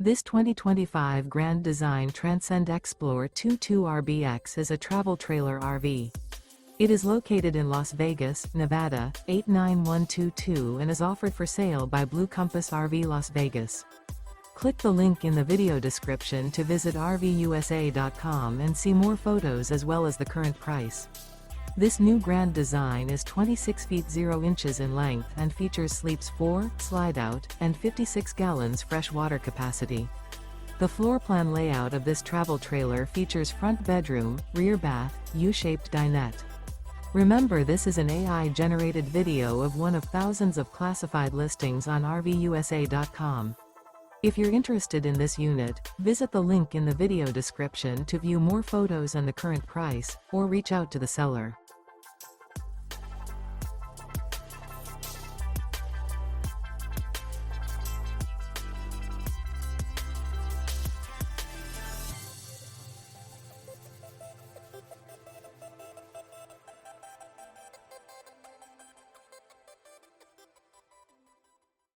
This 2025 Grand Design Transcend Xplor 22RBX is a travel trailer RV. It is located in Las Vegas, Nevada, 89122 and is offered for sale by Blue Compass RV Las Vegas. Click the link in the video description to visit RVUSA.com and see more photos as well as the current price. This new Grand Design is 26 feet 0 inches in length and features sleeps 4, Slideout, and 56 gallons fresh water capacity. The floor plan layout of this travel trailer features front bedroom, rear bath, U-shaped dinette. Remember, this is an AI-generated video of one of thousands of classified listings on RVUSA.com. If you're interested in this unit, visit the link in the video description to view more photos and the current price, or reach out to the seller.